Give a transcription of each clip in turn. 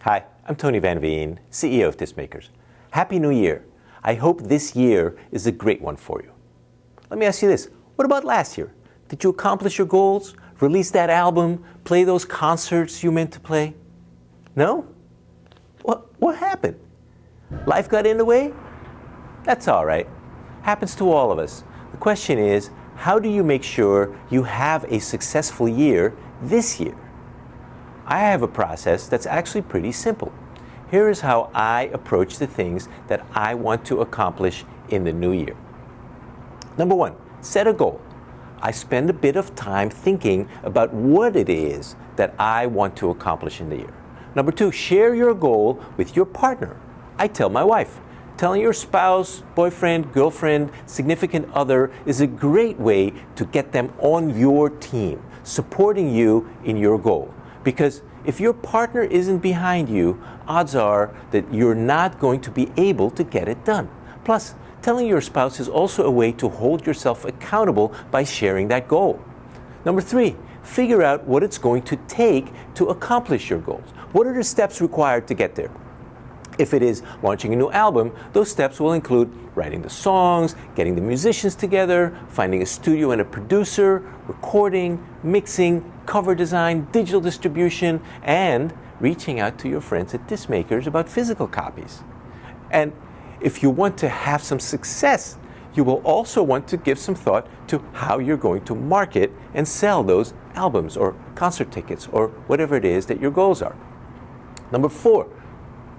Hi, I'm Tony Van Veen, CEO of Discmakers. Happy New Year. I hope this year is a great one for you. Let me ask you this. What about last year? Did you accomplish your goals? Release that album? Play those concerts you meant to play? No? What happened? Life got in the way? That's all right. Happens to all of us. The question is, how do you make sure you have a successful year this year? I have a process that's actually pretty simple. Here is how I approach the things that I want to accomplish in the new year. Number one, set a goal. I spend a bit of time thinking about what it is that I want to accomplish in the year. Number two, share your goal with your partner. I tell my wife. Telling your spouse, boyfriend, girlfriend, significant other is a great way to get them on your team, supporting you in your goal. Because if your partner isn't behind you, odds are that you're not going to be able to get it done. Plus, telling your spouse is also a way to hold yourself accountable by sharing that goal. Number three, figure out what it's going to take to accomplish your goals. What are the steps required to get there? If it is launching a new album, those steps will include writing the songs, getting the musicians together, finding a studio and a producer, recording, mixing, cover design, digital distribution, and reaching out to your friends at Discmakers about physical copies. And if you want to have some success, you will also want to give some thought to how you're going to market and sell those albums or concert tickets or whatever it is that your goals are. Number four,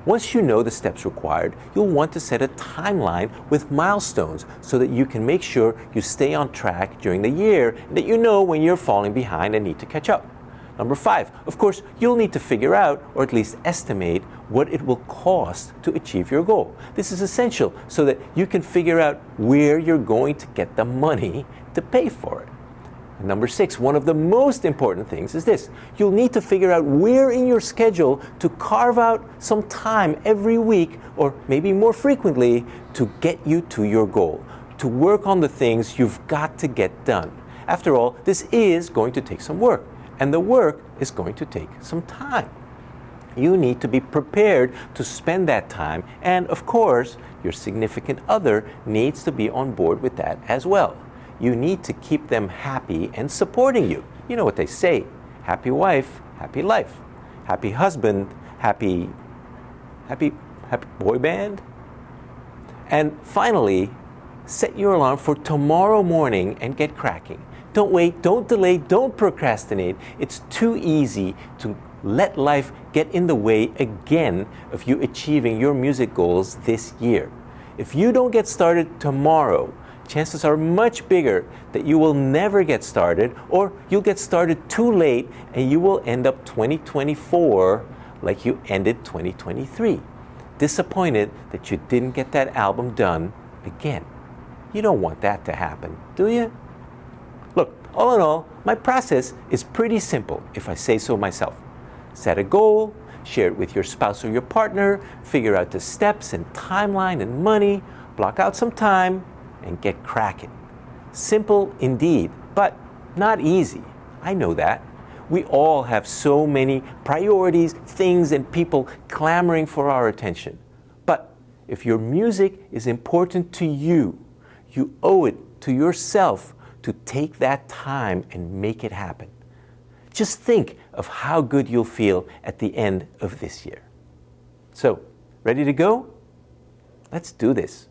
once you know the steps required, you'll want to set a timeline with milestones so that you can make sure you stay on track during the year and that you know when you're falling behind and need to catch up. Number five, of course, you'll need to figure out, or at least estimate, what it will cost to achieve your goal. This is essential so that you can figure out where you're going to get the money to pay for it. And number six, one of the most important things is this. You'll need to figure out where in your schedule to carve out some time every week, or maybe more frequently, to get you to your goal, to work on the things you've got to get done. After all, this is going to take some work, and the work is going to take some time. You need to be prepared to spend that time, and of course, your significant other needs to be on board with that as well. You need to keep them happy and supporting you. You know what they say, happy wife, happy life. Happy husband, happy boy band. And finally, set your alarm for tomorrow morning and get cracking. Don't wait, don't delay, don't procrastinate. It's too easy to let life get in the way again of you achieving your music goals this year. If you don't get started tomorrow, chances are much bigger that you will never get started, or you'll get started too late and you will end up 2024 like you ended 2023. Disappointed that you didn't get that album done again. You don't want that to happen, do you? Look, all in all, my process is pretty simple, if I say so myself. Set a goal, share it with your spouse or your partner, figure out the steps and timeline and money, block out some time, and get cracking. Simple indeed, but not easy. I know that. We all have so many priorities, things, and people clamoring for our attention. But if your music is important to you, you owe it to yourself to take that time and make it happen. Just think of how good you'll feel at the end of this year. So, ready to go? Let's do this.